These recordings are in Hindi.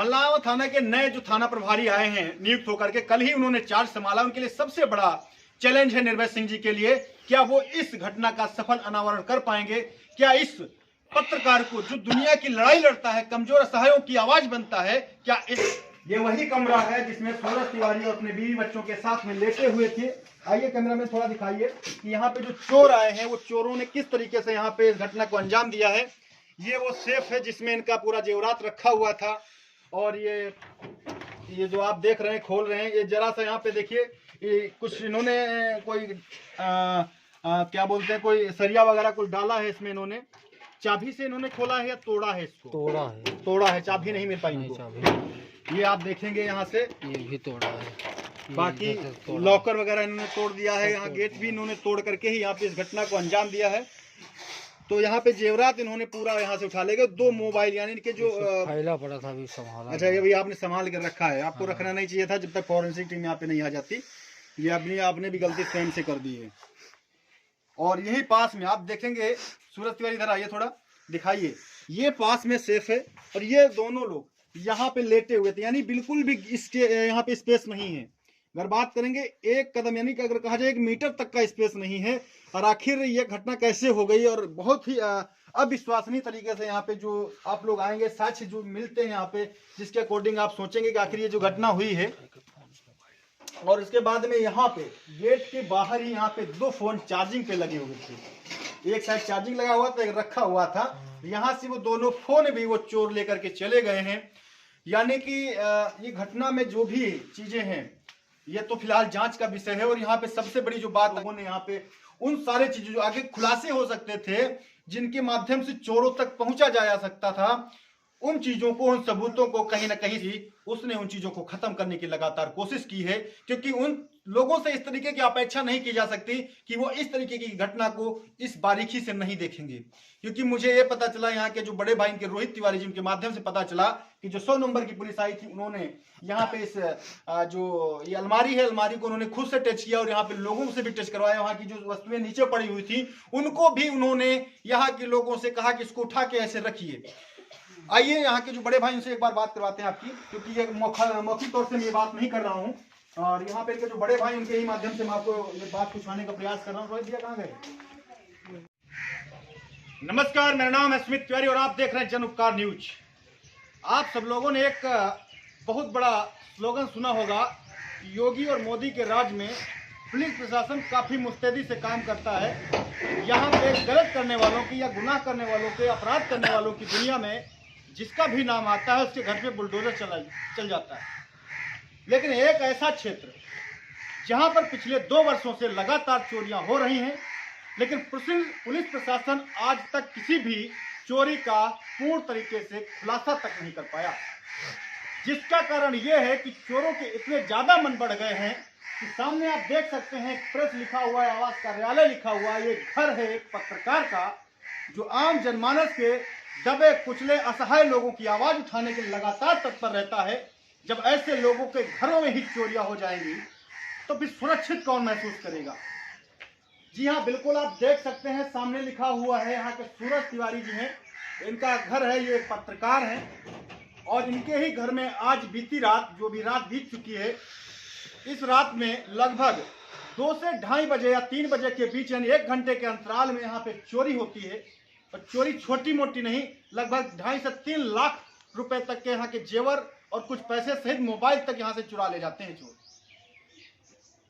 मल्लावा थाना के नए जो थाना प्रभारी आए हैं नियुक्त होकर के, कल ही उन्होंने चार्ज संभाला। उनके लिए सबसे बड़ा चैलेंज है निर्भय सिंह जी के लिए, क्या वो इस घटना का सफल अनावरण कर पाएंगे? क्या इस पत्रकार को, जो दुनिया की लड़ाई लड़ता है, कमजोर असहायों की आवाज बनता है, क्या इस ये वही कमरा है जिसमें सूरज तिवारी और अपने बीवी बच्चों के साथ में लेटे हुए थे? आइए कैमरा में थोड़ा दिखाइए कि यहाँ पे जो चोर आए हैं वो चोरों ने किस तरीके से यहाँ पे इस घटना को अंजाम दिया है। ये वो सेफ है जिसमें इनका पूरा जेवरात रखा हुआ था, और ये जो आप देख रहे हैं खोल रहे हैं, ये जरा सा यहाँ पे देखिए, कुछ इन्होंने कोई क्या बोलते हैं, कोई सरिया वगैरह कुछ डाला है इसमें। इन्होंने चाबी से इन्होंने खोला है या तोड़ा है इसको? तोड़ा है, चाबी नहीं मिल पाई इनको। ये आप देखेंगे यहाँ से, ये भी तोड़ा है। बाकी लॉकर वगैरह इन्होंने तोड़ दिया है, यहाँ गेट भी इन्होंने तोड़ करके ही यहाँ पे इस घटना को अंजाम दिया है। तो यहाँ पे जेवरात इन्होंने पूरा यहाँ से उठा लेगा। 2 मोबाइल यानी कि जो फैला पड़ा था अभी संभाला। अच्छा, ये भी आपने संभाल कर रखा है, आपको रखना नहीं चाहिए था जब तक फॉरेंसिक टीम यहाँ पे नहीं आ जाती। ये आपने भी गलती स्वयं से कर दी है। और यही पास में आप देखेंगे, सूरज तिवारी इधर आइए थोड़ा दिखाइए, ये पास में सेफ है और ये दोनों लोग यहाँ पे लेटे हुए थे, यानी बिल्कुल भी इसके यहाँ पे स्पेस नहीं है। अगर बात करेंगे 1 कदम यानी कि अगर कहा जाए 1 मीटर तक का स्पेस नहीं है। और आखिर ये घटना कैसे हो गई? और बहुत ही अविश्वसनीय तरीके से यहाँ पे जो आप लोग आएंगे, साक्ष्य जो मिलते हैं यहाँ पे, जिसके अकॉर्डिंग आप सोचेंगे कि आखिर ये जो घटना हुई है। और इसके बाद में यहाँ पे गेट के बाहर ही यहाँ पे 2 फोन चार्जिंग पे लगे हुए थे, एक साइड चार्जिंग लगा हुआ था, एक रखा हुआ था। यहाँ से वो दोनों फोन भी वो चोर लेकर के चले गए हैं। यानी कि ये घटना में जो भी चीजें हैं ये तो फिलहाल जांच का विषय है। और यहाँ पे सबसे बड़ी जो बात लोगों ने यहाँ पे उन सारे चीजों जो आगे खुलासे हो सकते थे, जिनके माध्यम से चोरों तक पहुंचा जा सकता था, उन चीजों को, उन सबूतों को कहीं ना कहीं भी उसने उन चीजों को खत्म करने की लगातार कोशिश की है। क्योंकि उन लोगों से इस तरीके की अपेक्षा नहीं की जा सकती कि वो इस तरीके की घटना को इस बारीकी से नहीं देखेंगे। क्योंकि मुझे ये पता चला, यहाँ के जो बड़े भाई के रोहित तिवारी जी के माध्यम से पता चला कि जो 100 नंबर की पुलिस आई थी, उन्होंने यहाँ पे इस जो ये अलमारी है, अलमारी को उन्होंने खुद से टच किया और यहाँ पे लोगों से भी टच करवाया। वहाँ की जो वस्तुएं नीचे पड़ी हुई थी उनको भी उन्होंने यहाँ के लोगों से कहा कि इसको उठा के ऐसे रखिए। आइए यहाँ के जो बड़े भाई उनसे एक बार बात करवाते हैं आपकी, क्योंकि ये मौखिक तौर से मैं बात नहीं कर रहा हूँ। और यहाँ पे जो बड़े भाई उनके ही माध्यम से मैं आपको ये बात पूछवाने का प्रयास कर रहा हूँ। रोहित भैया कहाँ गए? नमस्कार, मेरा नाम है स्मित तिवारी और आप देख रहे हैं जन उपकार न्यूज। आप सब लोगों ने एक बहुत बड़ा स्लोगन सुना होगा, योगी और मोदी के राज में पुलिस प्रशासन काफी मुस्तैदी से काम करता है। यहाँ पे गलत करने वालों की या गुनाह करने वालों के, अपराध करने वालों की दुनिया में जिसका भी नाम आता है उसके घर पे बुलडोजर चल जाता है। लेकिन एक ऐसा क्षेत्र जहां पर पिछले 2 वर्षों से लगातार चोरियां हो रही हैं, लेकिन पुलिस प्रशासन आज तक किसी भी चोरी का पूर्ण तरीके से खुलासा तक नहीं कर पाया। जिसका कारण यह है कि चोरों के इतने ज्यादा मन बढ़ गए हैं कि सामने आप देख सकते हैं प्रेस लिखा हुआ है, आवास कार्यालय लिखा हुआ है। ये घर है एक पत्रकार का, जो आम जनमानस के दबे कुचले असहाय लोगों की आवाज उठाने के लिए लगातार तत्पर रहता है। जब ऐसे लोगों के घरों में ही चोरियां हो जाएंगी तो फिर सुरक्षित कौन महसूस करेगा? जी हाँ, बिल्कुल आप देख सकते हैं सामने लिखा हुआ है, यहाँ के सूरज तिवारी जी हैं, इनका घर है, ये एक पत्रकार हैं। और इनके ही घर में आज बीती रात, जो भी रात बीत चुकी है, इस रात में लगभग 2 से 2:30 बजे या 3 बजे के बीच, यानी 1 घंटे के अंतराल में यहाँ पे चोरी होती है। और चोरी छोटी मोटी नहीं, लगभग 2.5 से 3 लाख रुपए तक के यहाँ के जेवर और कुछ पैसे सहित मोबाइल तक यहाँ से चुरा ले जाते हैं चोर।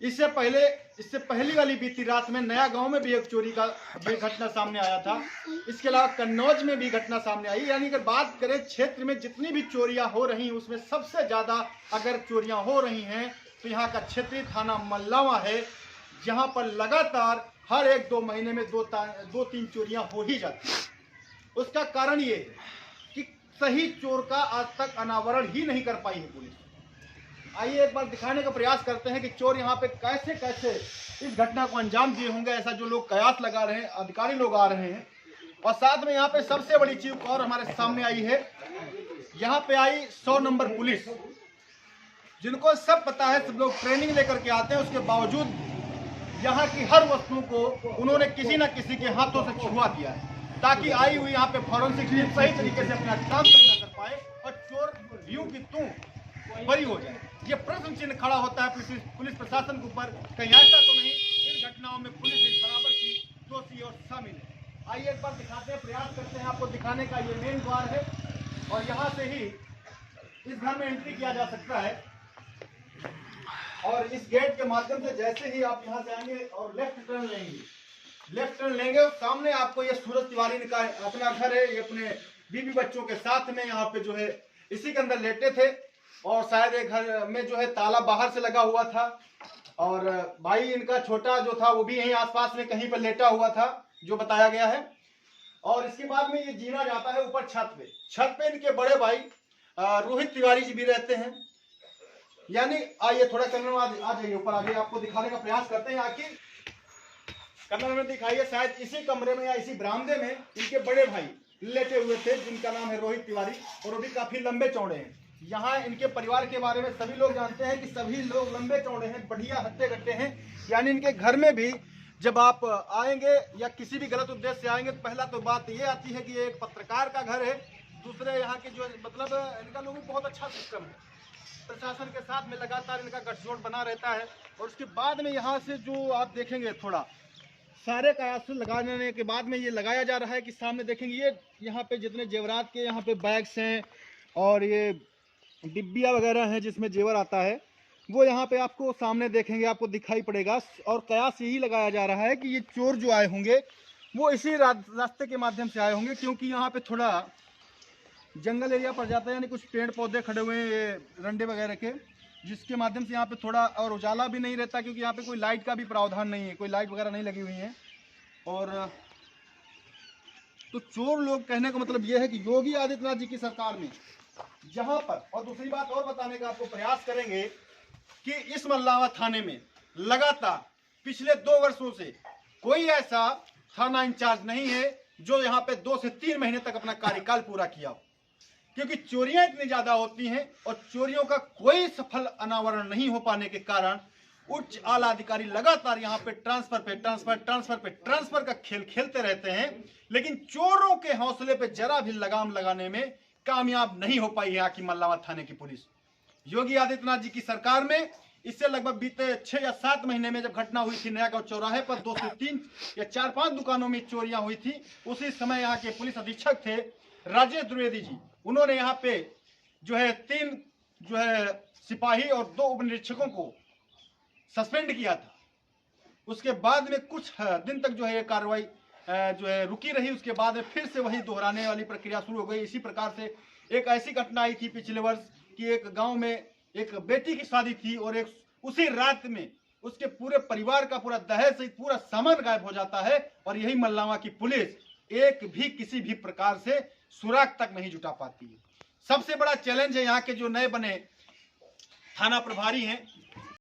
इससे पहली वाली बीती रात में नया गांव में भी एक चोरी का घटना सामने आया था। इसके अलावा कन्नौज में भी घटना सामने आई। यानी अगर बात करें क्षेत्र में जितनी भी चोरियां हो रही हैं, उसमें सबसे ज्यादा अगर चोरियां हो रही हैं तो यहाँ का क्षेत्रीय थाना मल्लावा है, जहां पर लगातार हर 1-2 महीने में 2-3 चोरियां हो ही जाती है। उसका कारण ये है कि सही चोर का आज तक अनावरण ही नहीं कर पाई है पुलिस। आइए एक बार दिखाने का प्रयास करते हैं कि चोर यहाँ पे कैसे कैसे इस घटना को अंजाम दिए होंगे, ऐसा जो लोग कयास लगा रहे हैं, अधिकारी लोग आ रहे हैं। और साथ में यहाँ पे सबसे बड़ी चीज और हमारे सामने आई है, यहाँ पे आई 100 नंबर पुलिस, जिनको सब पता है, सब लोग ट्रेनिंग लेकर के आते हैं। उसके बावजूद यहाँ की हर वस्तु को उन्होंने किसी न किसी के हाथों से छुआ दिया है, ताकि आई हुई यहाँ पे फॉरेंसिक टीम सही तरीके से अपना काम तक न कर पाए और चोर यूं कि तू बरी हो जाए। ये प्रश्न चिन्ह खड़ा होता है पुलिस प्रशासन के ऊपर, कहीं ऐसा तो नहीं इन घटनाओं में पुलिस इस बराबर की दोषी और शामिल है। आइए एक बार दिखाते हैं, प्रयास करते हैं आपको दिखाने का। ये मेन द्वार है और यहाँ से ही इस घर में एंट्री किया जा सकता है। और इस गेट के माध्यम से जैसे ही आप यहाँ से आएंगे और लेफ्ट टर्न लेंगे और सामने आपको ये सूरज तिवारी का अपना घर है। ये अपने बीवी बच्चों के साथ में यहाँ पे जो है इसी के अंदर लेटे थे और शायद एक घर में जो है ताला बाहर से लगा हुआ था और भाई इनका छोटा जो था वो भी यहीं आसपास में कहीं पर लेटा हुआ था जो बताया गया है। और इसके बाद में ये जीना जाता है ऊपर छत पे इनके बड़े भाई रोहित तिवारी जी भी रहते हैं। यानी आइए थोड़ा कैमरा में आ जाइए, ऊपर आ जाइए, आपको दिखाने का प्रयास करते हैं। आखिर कैमरा में दिखाइए, शायद इसी कमरे में या इसी बरामदे में इनके बड़े भाई लेटे हुए थे जिनका नाम है रोहित तिवारी और वो भी काफी लंबे चौड़े हैं। यहाँ इनके परिवार के बारे में सभी लोग जानते हैं कि सभी लोग लंबे चौड़े हैं, बढ़िया हट्टे कट्टे हैं। यानी इनके घर में भी जब आप आएंगे या किसी भी गलत उद्देश्य से आएंगे तो पहला तो बात ये आती है कि ये एक पत्रकार का घर है। दूसरे यहाँ के जो मतलब इनका लोगों को बहुत अच्छा सिस्टम है, प्रशासन के साथ में लगातार इनका गठजोड़ बना रहता है। और उसके बाद में यहाँ से जो आप देखेंगे थोड़ा सारे कयास लगाने के बाद में ये लगाया जा रहा है कि सामने देखेंगे ये यहाँ पे जितने जेवरात के यहाँ पे बैग्स हैं और ये डिब्बिया वगैरह हैं जिसमें जेवर आता है वो यहाँ पे आपको सामने देखेंगे, आपको दिखाई पड़ेगा। और कयास यही लगाया जा रहा है कि ये चोर जो आए होंगे वो इसी रास्ते के माध्यम से आए होंगे, क्योंकि यहाँ पे थोड़ा जंगल एरिया पड़ जाता है। यानी कुछ पेड़ पौधे खड़े हुए हैं ये रंडे वगैरह के, जिसके माध्यम से यहाँ पे थोड़ा और उजाला भी नहीं रहता, क्योंकि यहाँ पे कोई लाइट का भी प्रावधान नहीं है, कोई लाइट वगैरह नहीं लगी हुई है। और तो चोर लोग कहने का मतलब ये है कि योगी आदित्यनाथ जी की सरकार में जहां पर, और दूसरी बात और बताने का आपको प्रयास करेंगे कि इस मल्लावा थाने में लगातार पिछले 2 वर्षों से कोई ऐसा थाना इंचार्ज नहीं है जो यहाँ पे 2 से 3 महीने तक अपना कार्यकाल पूरा किया हो, क्योंकि चोरियां इतनी ज्यादा होती हैं और चोरियों का कोई सफल अनावरण नहीं हो पाने के कारण उच्च आला अधिकारी लगातार यहाँ पे ट्रांसफर का खेल खेलते रहते हैं, लेकिन चोरों के हौसले पे जरा भी लगाम लगाने में कामयाब नहीं हो पाई है यहाँ की मल्लावा थाने की पुलिस। योगी आदित्यनाथ जी की सरकार में इससे लगभग बीते 6 या 7 महीने में जब घटना हुई थी नया गांव चौराहे पर 2 से 3 या 4-5 दुकानों में चोरियां हुई थी, उसी समय यहाँ के पुलिस अधीक्षक थे राजेश द्विवेदी जी। उन्होंने यहाँ पे जो है 3 जो है सिपाही और 2 उप निरीक्षकों को सस्पेंड किया था। उसके बाद में कुछ दिन तक जो है ये कार्रवाई जो है रुकी रही। उसके बाद में फिर से वही दोहराने वाली प्रक्रिया शुरू हो गई। इसी प्रकार से एक ऐसी घटना आई थी पिछले वर्ष कि एक गांव में एक बेटी की शादी थी और एक उसी रात में उसके पूरे परिवार का पूरा दहेज सहित पूरा सामान गायब हो जाता है और यही मल्लावा की पुलिस एक भी किसी भी प्रकार से सुराग तक नहीं जुटा पाती है। सबसे बड़ा चैलेंज है यहाँ के जो नए बने थाना प्रभारी हैं